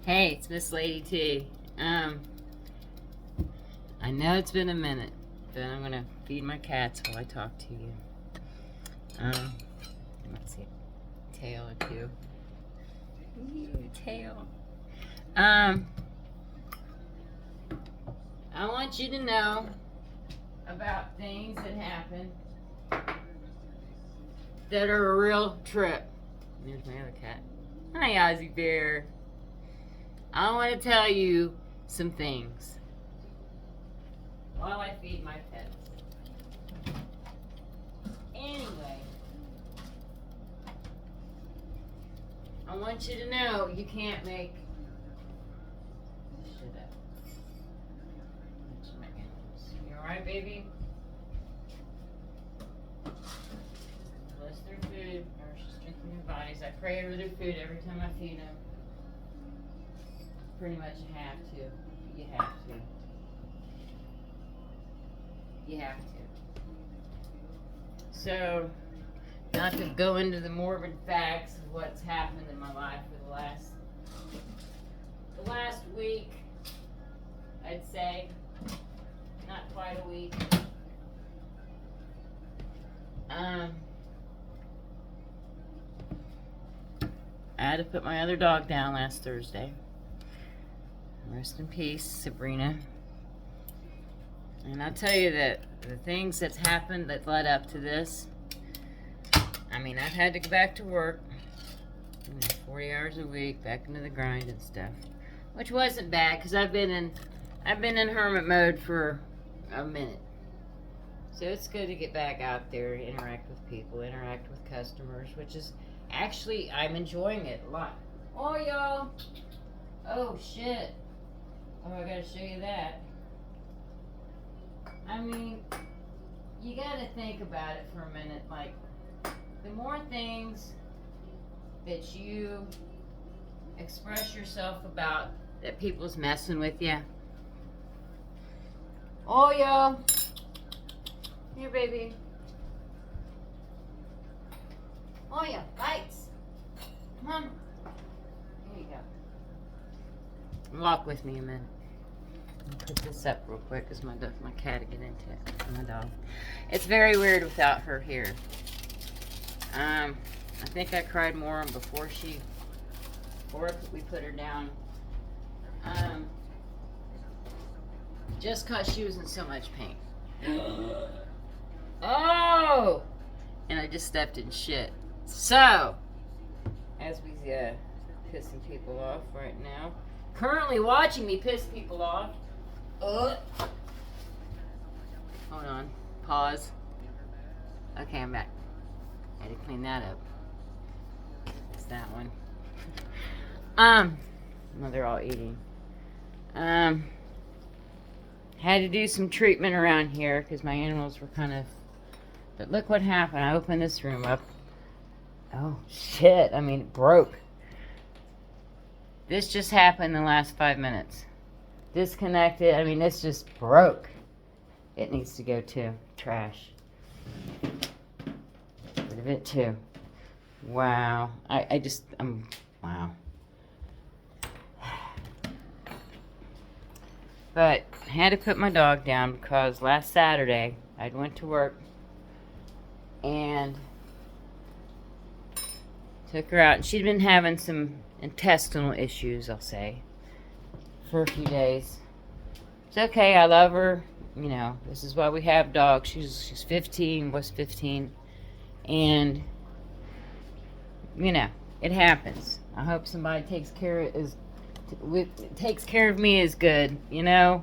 Hey, it's Miss Lady T. I know it's been a minute, but I'm gonna feed my cats while I talk to you. Let's see, tail or two. Ooh, tail. I want you to know about things that happen that are a real trip. There's my other cat. Hi, Ozzy Bear. I want to tell you some things while I feed my pets. Anyway, I want you to know you can't make shit up. You alright, baby? Bless their food, nourish and strengthen their bodies. I pray over their food every time I feed them. Pretty much you have to. You have to. You have to. So, not to go into the morbid facts of what's happened in my life for the last week, I'd say. Not quite a week. I had to put my other dog down last Thursday. Rest in peace, Sabrina. And I'll tell you that the things that's happened that led up to this, I mean, I've had to go back to work, 40 hours a week, back into the grind and stuff, which wasn't bad because I've been in hermit mode for a minute. So it's good to get back out there, interact with people, interact with customers, which is actually, I'm enjoying it a lot. Oh, y'all. Oh, shit. Oh, I gotta show you that. I mean, you gotta think about it for a minute. Like, the more things that you express yourself about that people's messing with you. Oh, y'all. Here, baby. Oh, yeah, bites. Come on. Here you go. Walk with me a minute. I'll put this up real quick because my cat will get into it. My dog. It's very weird without her here. I think I cried more before we put her down. Just cause she was in so much pain. Oh! And I just stepped in shit. So, as we pissing people off right now. Currently watching me piss people off. Hold on. Pause. Okay, I'm back. I had to clean that up. It's that one. Well, they're all eating. Had to do some treatment around here because my animals were kind of. But look what happened. I opened this room up. Oh shit! I mean, it broke. This just happened in the last 5 minutes. Disconnected. I mean, this just broke. It needs to go too. Trash. Rid of it too. Wow. Wow. But I had to put my dog down because last Saturday I went to work and took her out. And she'd been having some intestinal issues, I'll say, for a few days. It's okay. I love her. You know, this is why we have dogs. She's 15, was 15. And, you know, it happens. I hope somebody takes care of me as good, you know.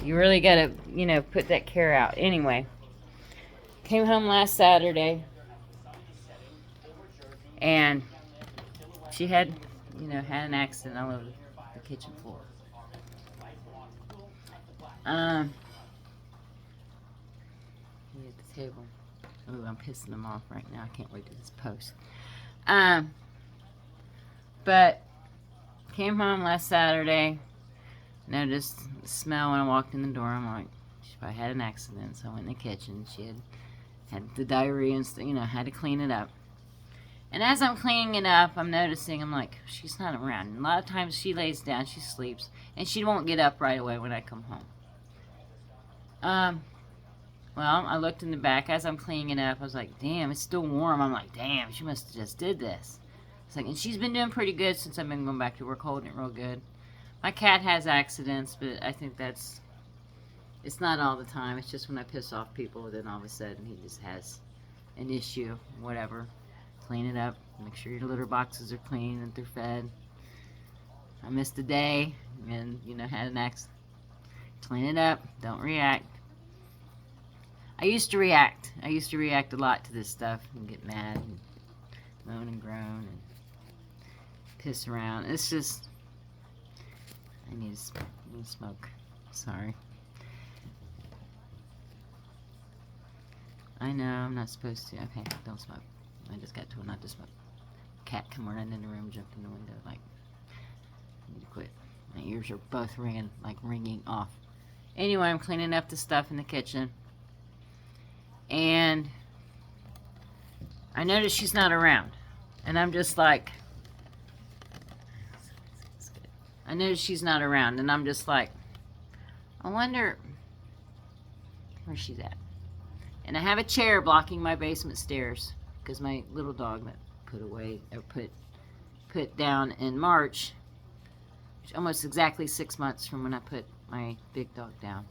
You really gotta, put that care out. Anyway, came home last Saturday, and she had an accident all over the kitchen floor. Here at the table. Oh, I'm pissing them off right now. I can't wait to this post. But came home last Saturday. Noticed the smell when I walked in the door. I'm like, she probably had an accident. So I went in the kitchen. She had the diarrhea and stuff, had to clean it up. And as I'm cleaning it up, I'm noticing, I'm like, she's not around. And a lot of times she lays down, she sleeps, and she won't get up right away when I come home. Well, I looked in the back as I'm cleaning it up. I was like, damn, it's still warm. I'm like, damn, she must have just did this. It's like, and she's been doing pretty good since I've been going back to work, holding it real good. My cat has accidents, but I think it's not all the time. It's just when I piss off people, then all of a sudden he just has an issue, whatever. Clean it up, make sure your litter boxes are clean and they're fed. I missed a day and, had an accident. Clean it up, don't react. I used to react a lot to this stuff and get mad and moan and groan and piss around. It's just, I need to smoke. Sorry. I know I'm not supposed to. Okay, don't smoke. I just got told not to smoke. Cat come running in the room, jumped in the window, like, I need to quit. My ears are both ringing off. Anyway, I'm cleaning up the stuff in the kitchen. And I notice she's not around. And I'm just like, I notice she's not around. And I'm just like, I wonder where she's at. And I have a chair blocking my basement stairs because my little dog that put down in March, almost exactly 6 months from when I put my big dog down.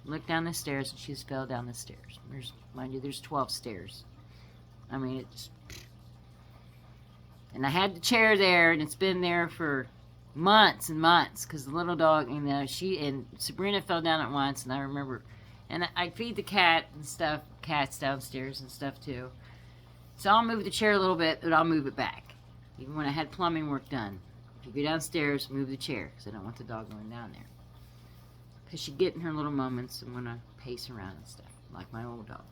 Look down the stairs and she's fell down the stairs. Mind you, there's 12 stairs. I mean, and I had the chair there, and it's been there for months and months because the little dog, she and Sabrina fell down at once, and I remember, and I feed the cat and stuff, cats downstairs and stuff too. So I'll move the chair a little bit, but I'll move it back. Even when I had plumbing work done. If you go downstairs, move the chair because I don't want the dog going down there. Because she get in her little moments and want to pace around and stuff, like my old dog.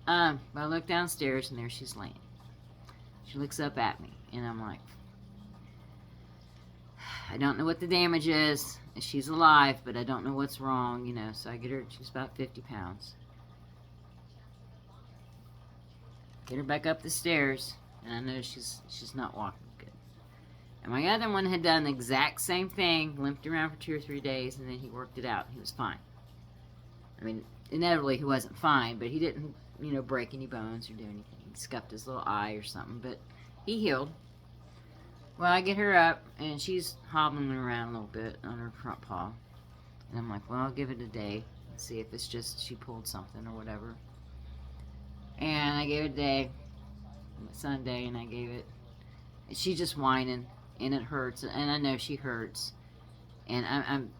But I look downstairs and there she's laying. She looks up at me and I'm like, I don't know what the damage is. She's alive, but I don't know what's wrong, So I get her, she's about 50 pounds. Get her back up the stairs, and I know she's not walking good. And my other one had done the exact same thing, limped around for 2 or 3 days, and then he worked it out. He was fine. I mean, inevitably he wasn't fine, but he didn't, break any bones or do anything. He scuffed his little eye or something, but he healed. Well, I get her up, and she's hobbling around a little bit on her front paw. And I'm like, well, I'll give it a day and see if it's just she pulled something or whatever. And I gave it a day, Sunday, and I gave it. She's just whining, and it hurts, and I know she hurts. And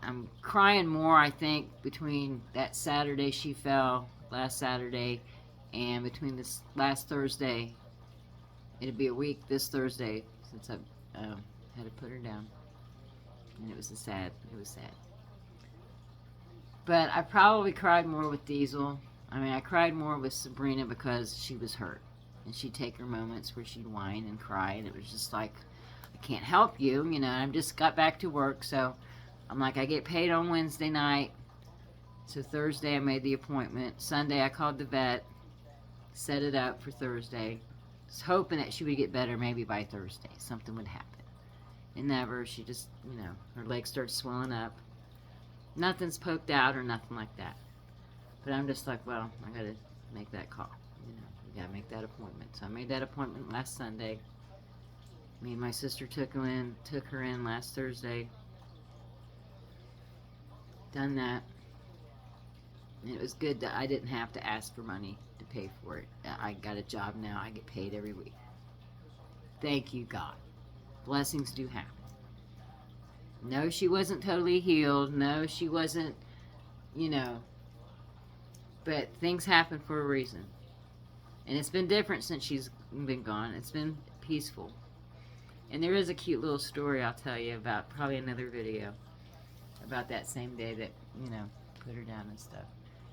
I'm crying more, I think, between that Saturday she fell, last Saturday, and between this last Thursday. It'll be a week this Thursday since I had to put her down, and it was sad. But I probably cried more with Diesel. I mean, I cried more with Sabrina because she was hurt, and she'd take her moments where she'd whine and cry, and it was just like, I can't help you, I just got back to work, so I'm like, I get paid on Wednesday night, so Thursday I made the appointment. Sunday I called the vet, set it up for Thursday, was hoping that she would get better maybe by Thursday, something would happen. And never, she just, her legs started swelling up. Nothing's poked out or nothing like that. But I'm just like, well, I gotta make that call. You gotta make that appointment. So I made that appointment last Sunday. Me and my sister took her in last Thursday. Done that. And it was good that I didn't have to ask for money to pay for it. I got a job now. I get paid every week. Thank you, God. Blessings do happen. No, she wasn't totally healed. No, she wasn't, but things happen for a reason. And it's been different since she's been gone. It's been peaceful. And there is a cute little story I'll tell you about, probably another video, about that same day that, put her down and stuff.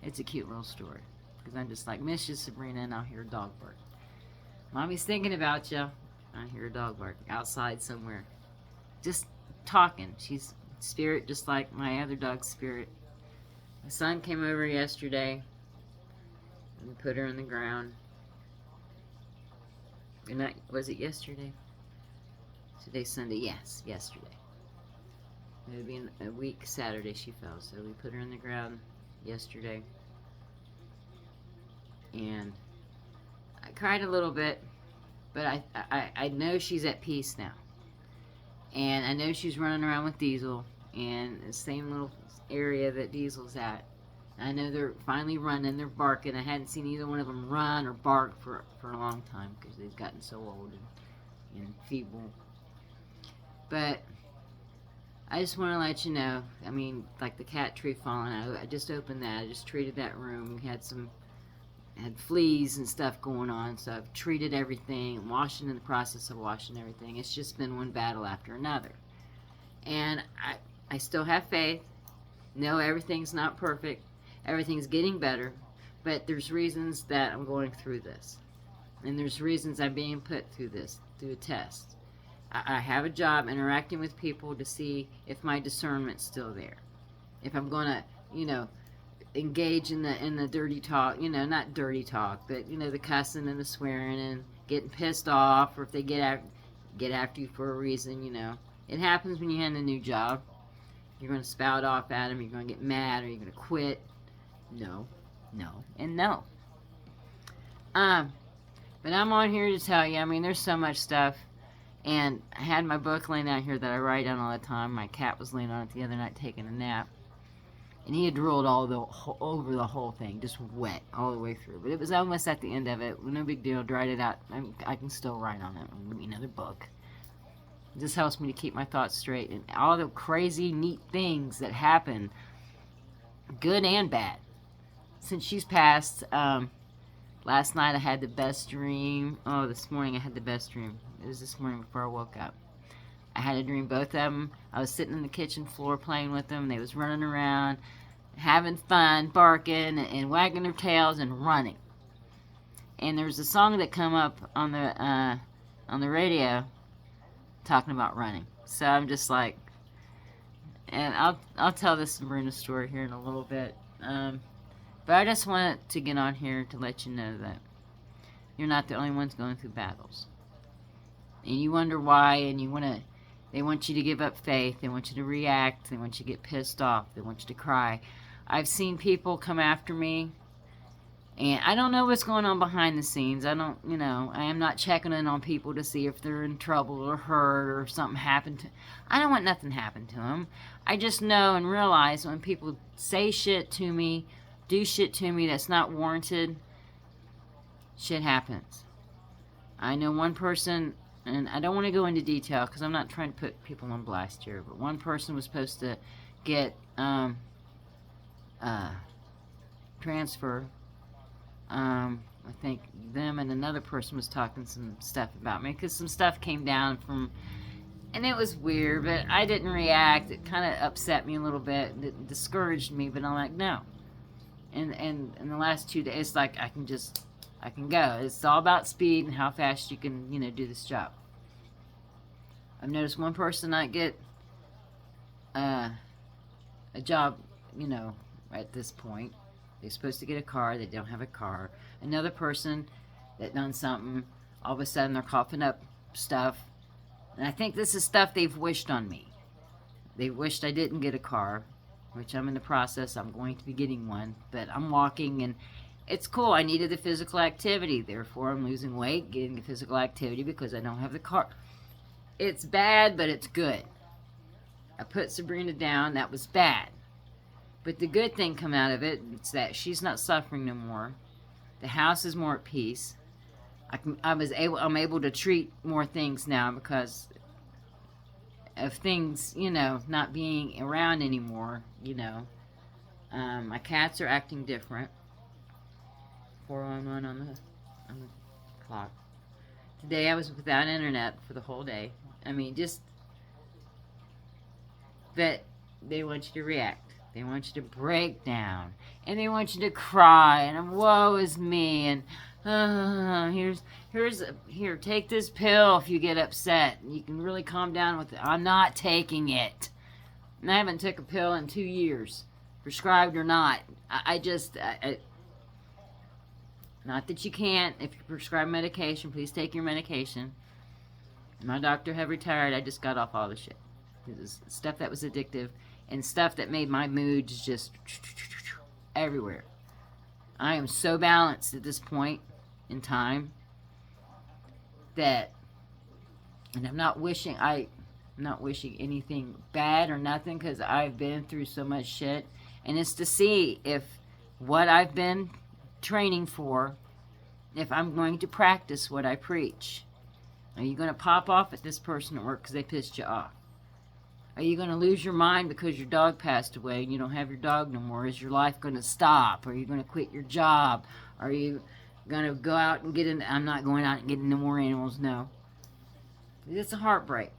It's a cute little story. Because I'm just like, miss you, Sabrina, and I'll hear a dog bark. Mommy's thinking about you. I hear a dog bark outside somewhere. Just talking. She's Spirit, just like my other dog's Spirit. My son came over yesterday. We put her on the ground. And was it yesterday? Today's Sunday. Yes, yesterday. It would be a week Saturday she fell. So we put her on the ground yesterday. And I cried a little bit, but I know she's at peace now. And I know she's running around with Diesel in the same little area that Diesel's at. I know they're finally running, they're barking. I hadn't seen either one of them run or bark for a long time because they've gotten so old and feeble. But I just want to let you know, I mean, like the cat tree falling out, I just opened that, I just treated that room. We had fleas and stuff going on, so I've treated everything, in the process of washing everything. It's just been one battle after another. And I still have faith. No, everything's not perfect. Everything's getting better. But there's reasons that I'm going through this. And there's reasons I'm being put through this, through a test. I have a job interacting with people to see if my discernment's still there. If I'm going to, engage in the dirty talk, not dirty talk, but the cussing and the swearing and getting pissed off, or if they get after you for a reason, it happens when you have a new job. You're going to spout off at them, you're going to get mad, or you're going to quit. No, and no. But I'm on here to tell you, I mean, there's so much stuff, and I had my book laying out here that I write on all the time. My cat was laying on it the other night taking a nap. And he had drooled over the whole thing, just wet all the way through. But it was almost at the end of it. No big deal. Dried it out. I can still write on it. Give me another book. It just helps me to keep my thoughts straight. And all the crazy, neat things that happen, good and bad. Since she's passed, last night I had the best dream. Oh, this morning I had the best dream. It was this morning before I woke up. I had a dream, both of them. I was sitting on the kitchen floor playing with them. They was running around, having fun, barking and wagging their tails and running. And there was a song that come up on the radio talking about running. So I'm just like, and I'll tell this Sabrina story here in a little bit. But I just wanted to get on here to let you know that you're not the only ones going through battles. And you wonder why, and they want you to give up faith. They want you to react. They want you to get pissed off. They want you to cry. I've seen people come after me, and I don't know what's going on behind the scenes. I am not checking in on people to see if they're in trouble or hurt or something happened to. I don't want nothing happen to them. I just know and realize when people say shit to me, do shit to me that's not warranted, shit happens. I know one person. And I don't want to go into detail because I'm not trying to put people on blast here. But one person was supposed to get transfer. I think them and another person was talking some stuff about me because some stuff came down from, and it was weird. But I didn't react. It kind of upset me a little bit. It discouraged me. But I'm like, no. And in the last 2 days, like I can go. It's all about speed and how fast you can, do this job. I've noticed one person not get a job, at this point. They're supposed to get a car. They don't have a car. Another person that done something, all of a sudden they're coughing up stuff. And I think this is stuff they've wished on me. They wished I didn't get a car, which I'm in the process. I'm going to be getting one. But I'm walking and it's cool. I needed the physical activity. Therefore, I'm losing weight, getting the physical activity because I don't have the car. It's bad, but it's good. I put Sabrina down. That was bad. But the good thing come out of it is that she's not suffering no more. The house is more at peace. I'm able to treat more things now because of things, not being around anymore, My cats are acting different. 411 on the clock. Today I was without internet for the whole day. But they want you to react. They want you to break down. And they want you to cry. And woe is me. And here, take this pill if you get upset. You can really calm down with it. I'm not taking it. And I haven't took a pill in 2 years. Prescribed or not. Not that you can't. If you prescribe medication, please take your medication. My doctor had retired. I just got off all the shit. It was stuff that was addictive and stuff that made my moods just everywhere. I am so balanced at this point in time that, and I'm not wishing anything bad or nothing, because I've been through so much shit, and it's to see if what I've been training for, if I'm going to practice what I preach. Are you going to pop off at this person at work because they pissed you off? Are you going to lose your mind because your dog passed away and you don't have your dog no more? Is your life going to stop? Are you going to quit your job? Are you going to go out and get in? I'm not going out and getting no more animals, no. It's a heartbreak.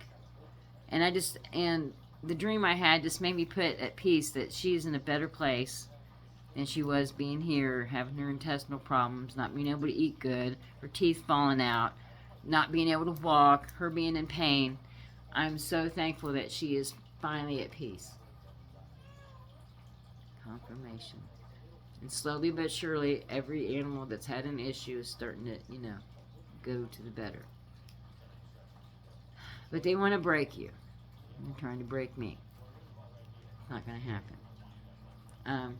And the dream I had just made me put at peace that she's in a better place than she was being here, having her intestinal problems, not being able to eat good, her teeth falling out, not being able to walk, her being in pain. I'm so thankful that she is finally at peace. Confirmation. And slowly but surely, every animal that's had an issue is starting to, go to the better. But they want to break you. They're trying to break me. It's not going to happen.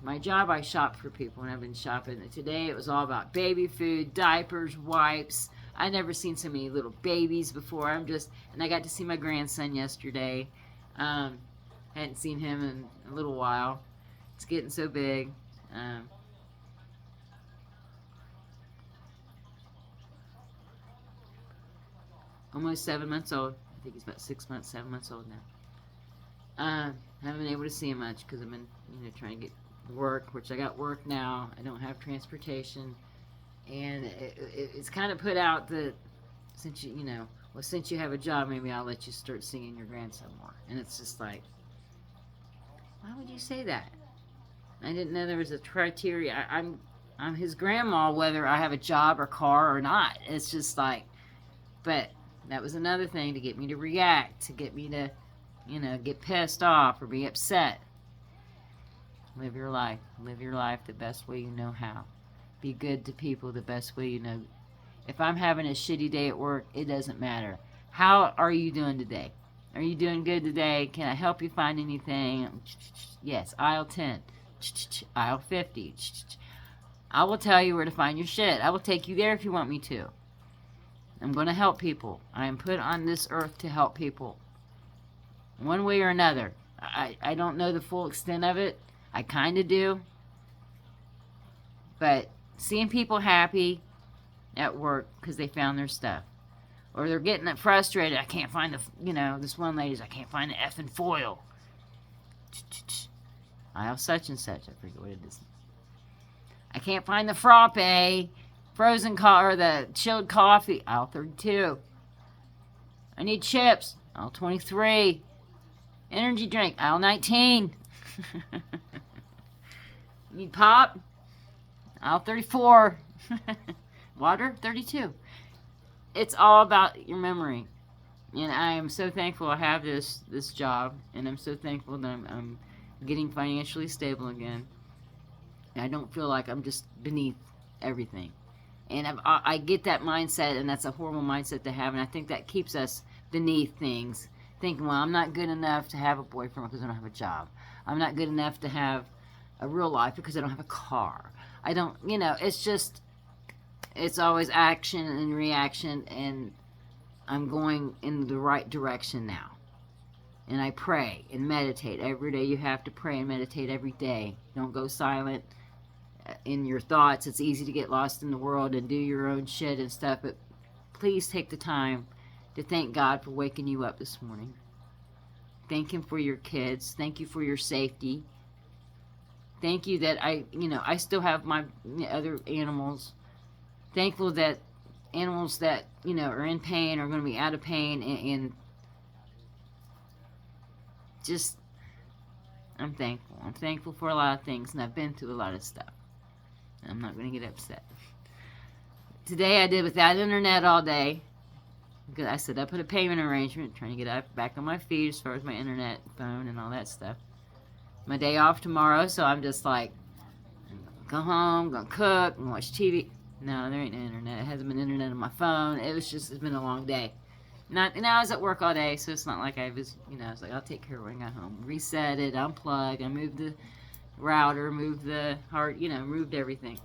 My job, I shop for people, and I've been shopping. Today, it was all about baby food, diapers, wipes. I never seen so many little babies before. And I got to see my grandson yesterday. Hadn't seen him in a little while. It's getting so big. Almost 7 months old. I think he's about 6 months, 7 months old now. Haven't been able to see him much because I've been, trying to get work, which I got work now. I don't have transportation. And it's kind of put out that since you have a job, maybe I'll let you start singing your grandson more. And it's just like, why would you say that? I didn't know there was a criteria. I'm his grandma, whether I have a job or car or not. It's just like, but that was another thing to get me to react, to get me to, get pissed off or be upset. Live your life. Live your life the best way you know how. Be good to people the best way you know. If I'm having a shitty day at work, it doesn't matter. How are you doing today? Are you doing good today? Can I help you find anything? Yes, aisle 10. Aisle 50. I will tell you where to find your shit. I will take you there if you want me to. I'm going to help people. I am put on this earth to help people. One way or another. I don't know the full extent of it. I kind of do. But seeing people happy at work because they found their stuff. Or they're getting frustrated. I can't find this one lady's, I can't find the effing foil. Aisle such and such. I forget what it is. I can't find the frappe, or the chilled coffee. Aisle 32. I need chips. Aisle 23. Energy drink. Aisle 19. Need pop. Aisle 34. Water. 32. It's all about your memory. And I am so thankful I have this job. And I'm so thankful that I'm getting financially stable again. And I don't feel like I'm just beneath everything. And I get that mindset, and that's a horrible mindset to have. And I think that keeps us beneath things. Thinking, well, I'm not good enough to have a boyfriend because I don't have a job. I'm not good enough to have a real life because I don't have a car. I don't, it's just, it's always action and reaction, and I'm going in the right direction now. And I pray and meditate every day. You have to pray and meditate every day. Don't go silent in your thoughts. It's easy to get lost in the world and do your own shit and stuff, but please take the time to thank God for waking you up this morning. Thank Him for your kids. Thank you for your safety. Thank you that I still have my other animals. Thankful that animals that, are in pain are going to be out of pain, and just, I'm thankful. I'm thankful for a lot of things, and I've been through a lot of stuff. I'm not going to get upset. Today I did without internet all day. Because I set up a payment arrangement, trying to get back on my feet as far as my internet, phone, and all that stuff. My day off tomorrow, so I'm just like, I'm gonna go home, gonna cook, and watch TV. No, there ain't no internet. It hasn't been internet on my phone. It's been a long day. I was at work all day, so it's not like I was, I was like, I'll take care of it when I got home. Reset it, unplug, I moved the router, moved the moved everything.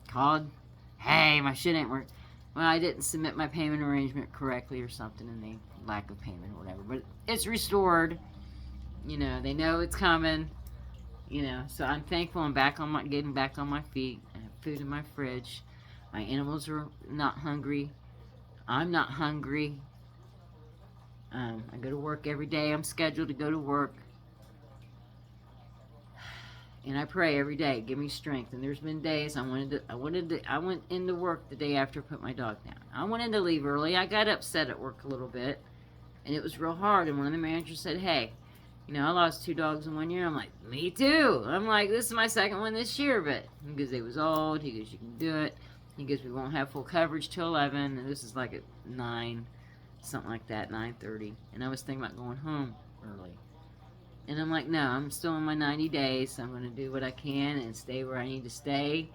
Called, hey, my shit ain't working. Well, I didn't submit my payment arrangement correctly or something, and they lack of payment or whatever. But it's restored. They know it's coming. So I'm thankful I'm getting back on my feet. I have food in my fridge. My animals are not hungry. I'm not hungry. I go to work every day. I'm scheduled to go to work. And I pray every day, give me strength. And there's been days I went into work the day after I put my dog down. I wanted to leave early. I got upset at work a little bit. And it was real hard. And one of the managers said, hey, I lost 2 dogs in 1 year. I'm like, me too. I'm like, this is my second one this year. But he goes, they was old. He goes, you can do it. He goes, we won't have full coverage till 11. And this is like at 9, something like that, 9:30. And I was thinking about going home early. And I'm like, no, I'm still in my 90 days. So I'm going to do what I can and stay where I need to stay.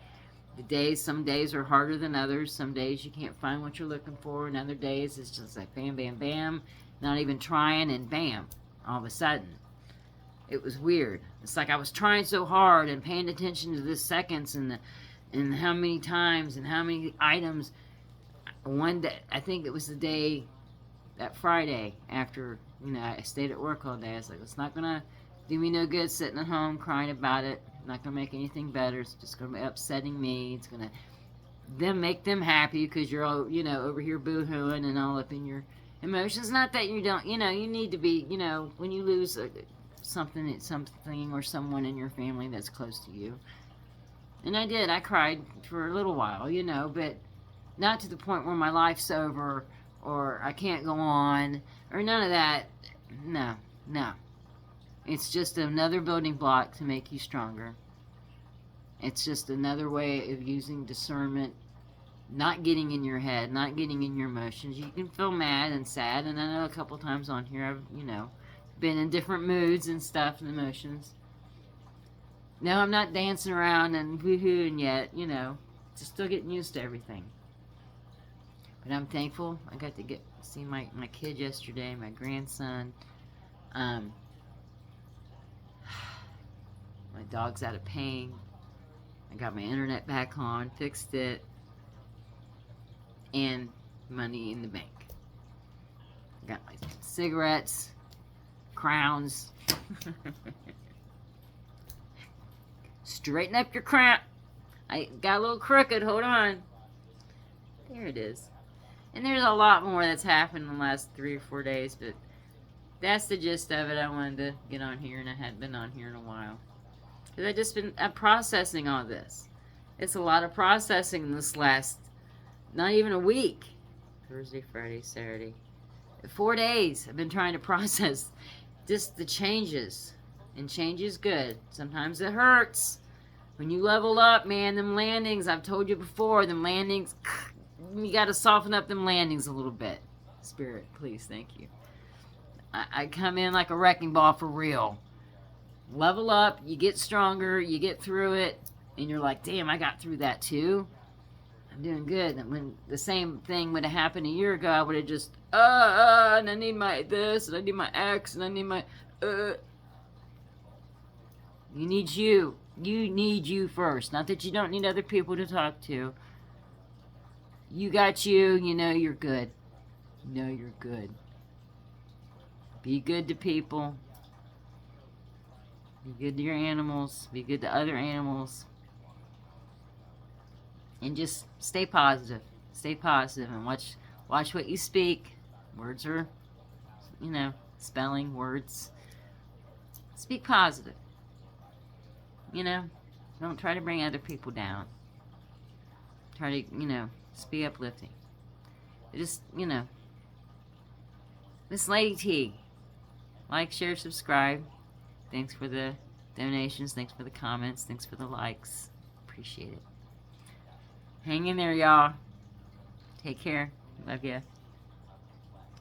Some days are harder than others. Some days you can't find what you're looking for. And other days it's just like bam, bam, bam. Not even trying, and bam, all of a sudden. It was weird. It's like I was trying so hard and paying attention to the seconds and how many times and how many items. One day, I think it was the day, that Friday, after, I stayed at work all day. I was like, it's not going to do me no good sitting at home crying about it. Not going to make anything better. It's just going to be upsetting me. It's going to make them happy because you're all, over here boo-hooing and all up in your emotions. Not that you don't, you need to be, when you lose something or someone in your family that's close to you. And I did. I cried for a little while, but not to the point where my life's over or I can't go on or none of that. No. It's just another building block to make you stronger. It's just another way of using discernment, not getting in your head, not getting in your emotions. You can feel mad and sad, and I know a couple times on here I've, been in different moods and stuff and emotions. No, I'm not dancing around and woohooing yet, just still getting used to everything. But I'm thankful. I got to see my kid yesterday, my grandson. My dog's out of pain. I got my internet back on, fixed it, and money in the bank. I got my cigarettes, crowns. Straighten up your crown. I got a little crooked, hold on. There it is. And there's a lot more that's happened in the last 3 or 4 days, but that's the gist of it. I wanted to get on here, and I hadn't been on here in a while. Because I've just been processing all this. It's a lot of processing this last, not even a week. Thursday, Friday, Saturday. 4 days I've been trying to process just the changes. And change is good. Sometimes it hurts. When you level up, man, them landings, I've told you before, them landings, you got to soften up them landings a little bit. Spirit, please, thank you. I come in like a wrecking ball for real. Level up, you get stronger, you get through it, and you're like, damn, I got through that too. I'm doing good. And when the same thing would have happened a year ago, I would have just, and I need my this, and I need my X, and I need my, You need you. You need you first. Not that you don't need other people to talk to. You got you. You know you're good. You know you're good. Be good to people. Be good to your animals. Be good to other animals. And just stay positive. Stay positive and watch what you speak. Words are, spelling, words. Speak positive. Don't try to bring other people down. Try to, just be uplifting. Just, Miss Lady T. Like, share, subscribe. Thanks for the donations. Thanks for the comments. Thanks for the likes. Appreciate it. Hang in there, y'all. Take care. Love ya.